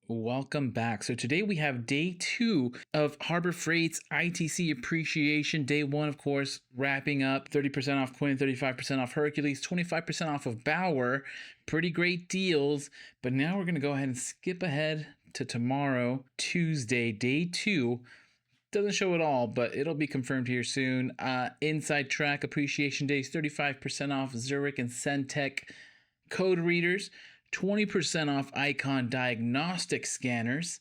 Welcome back. So today we have day 2 of Harbor Freight's ITC appreciation. Day 1, of course, wrapping up 30% off Quinn, 35% off Hercules, 25% off of Bauer. Pretty great deals. But now we're going to go ahead and skip ahead to tomorrow, Tuesday, day 2. Doesn't show it all, but it'll be confirmed here soon. Inside Track appreciation days, 35% off Zurich and Centec code readers, 20% off Icon diagnostic scanners,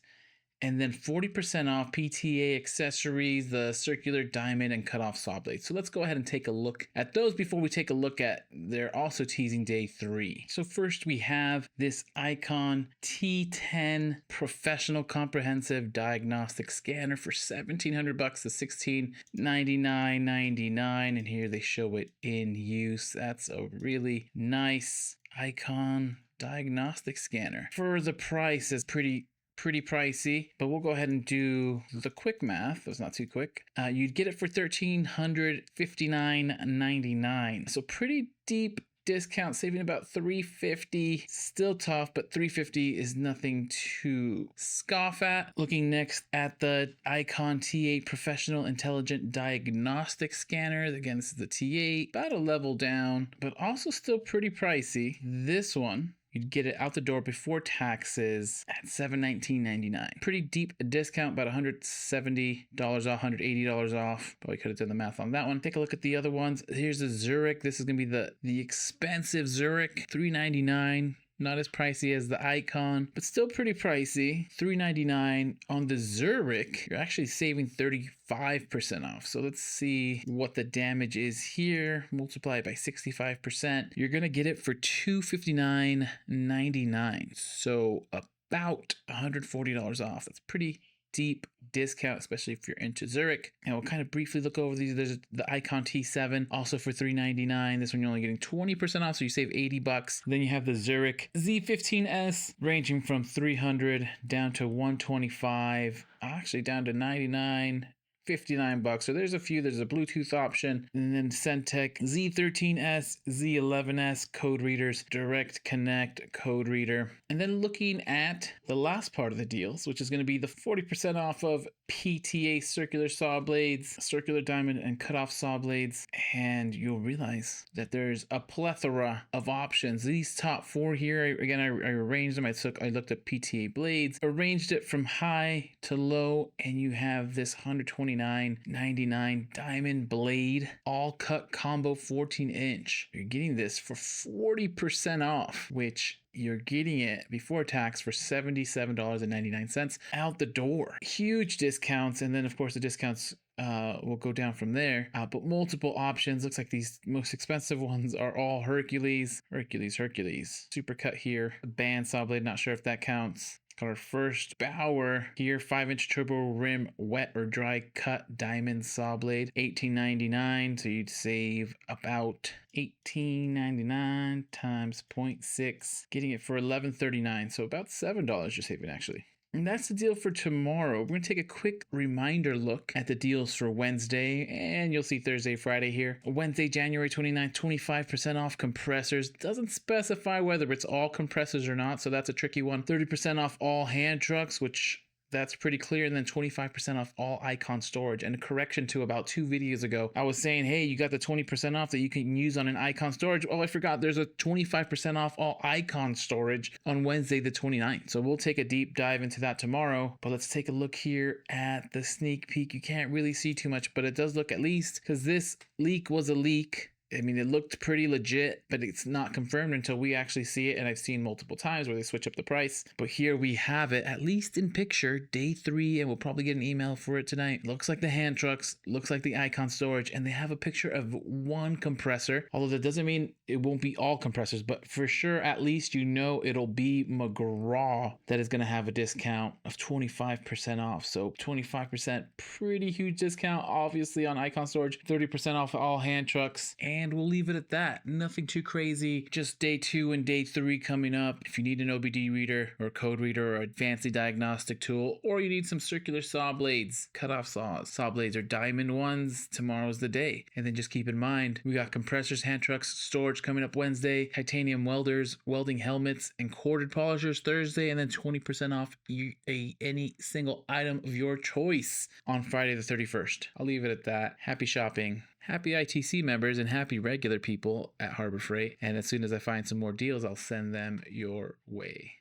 and then 40% off PTA accessories, the circular diamond and cutoff saw blades. So let's go ahead and take a look at those before we take a look at, they're also teasing day 3. So first we have this Icon T10 professional comprehensive diagnostic scanner for $1,700 to $1,699.99. And here they show it in use. That's a really nice Icon diagnostic scanner. For the price, is pretty pricey, but we'll go ahead and do the quick math. That's not too quick. You'd get it for $1,359.99. So pretty deep discount, saving about $350. Still tough, but $350 is nothing to scoff at. Looking next at the Icon T8 Professional Intelligent Diagnostic Scanner. Again, this is the T8, about a level down, but also still pretty pricey. This one, you'd get it out the door before taxes at $719.99. Pretty deep discount, about $170 off, $180 off. Probably could have done the math on that one. Take a look at the other ones. Here's the Zurich. This is going to be the expensive Zurich, $399. Not as pricey as the Icon, but still pretty pricey. $399 on the Zurich. You're actually saving 35% off. So let's see what the damage is here. Multiply it by 65%. You're gonna get it for $259.99. So about $140 off. That's pretty deep discount, especially if you're into Zurich. And we'll kind of briefly look over these. There's the Icon T7, also for $399. This one you're only getting 20% off, so you save $80. Then you have the Zurich Z15S, ranging from $300 down to $125, actually down to $99. $59. So there's a few. There's a Bluetooth option, and then Centec Z13S, Z11S code readers, direct connect code reader. And then looking at the last part of the deals, which is going to be the 40% off of PTA circular saw blades, circular diamond and cutoff saw blades, and you'll realize that there's a plethora of options. These top 4 here, again, I arranged them. I looked at PTA blades, arranged it from high to low, and you have this $129.99 diamond blade, all cut combo 14-inch. You're getting this for 40% off, which you're getting it before tax for $77.99 out the door. Huge discounts, and then of course the discounts will go down from there, but multiple options. Looks like these most expensive ones are all Hercules. Supercut here, band saw blade, not sure if that counts. Got our first Bauer here, 5-inch turbo rim wet or dry cut diamond saw blade, $18.99. So you'd save about $18.99 times 0.6, getting it for $11.39. So about $7 you're saving actually. And that's the deal for tomorrow. We're going to take a quick reminder look at the deals for Wednesday, and you'll see Thursday, Friday here. Wednesday, January 29th, 25% off compressors. Doesn't specify whether it's all compressors or not, so that's a tricky one. 30% off all hand trucks, which that's pretty clear, and then 25% off all Icon storage. And a correction to about 2 videos ago, I was saying, hey, you got the 20% off that you can use on an Icon storage. Oh, I forgot, there's a 25% off all Icon storage on Wednesday the 29th. So we'll take a deep dive into that tomorrow, but let's take a look here at the sneak peek. You can't really see too much, but it does look, at least, because this leak was a leak, I mean, it looked pretty legit, but it's not confirmed until we actually see it. And I've seen multiple times where they switch up the price. But here we have it, at least in picture, day 3, and we'll probably get an email for it tonight. Looks like the hand trucks, looks like the Icon storage, and they have a picture of 1 compressor. Although that doesn't mean it won't be all compressors, but for sure, at least you know it'll be McGraw that is going to have a discount of 25% off. So 25%, pretty huge discount, obviously on Icon storage, 30% off all hand trucks. And we'll leave it at that. Nothing too crazy. Just day 2 and day 3 coming up. If you need an OBD reader or a code reader or a fancy diagnostic tool, or you need some circular saw blades, cutoff saw blades, or diamond ones, tomorrow's the day. And then just keep in mind, we got compressors, hand trucks, storage coming up Wednesday, titanium welders, welding helmets, and corded polishers Thursday, and then 20% off any single item of your choice on Friday the 31st. I'll leave it at that. Happy shopping. Happy ITC members and happy regular people at Harbor Freight. And as soon as I find some more deals, I'll send them your way.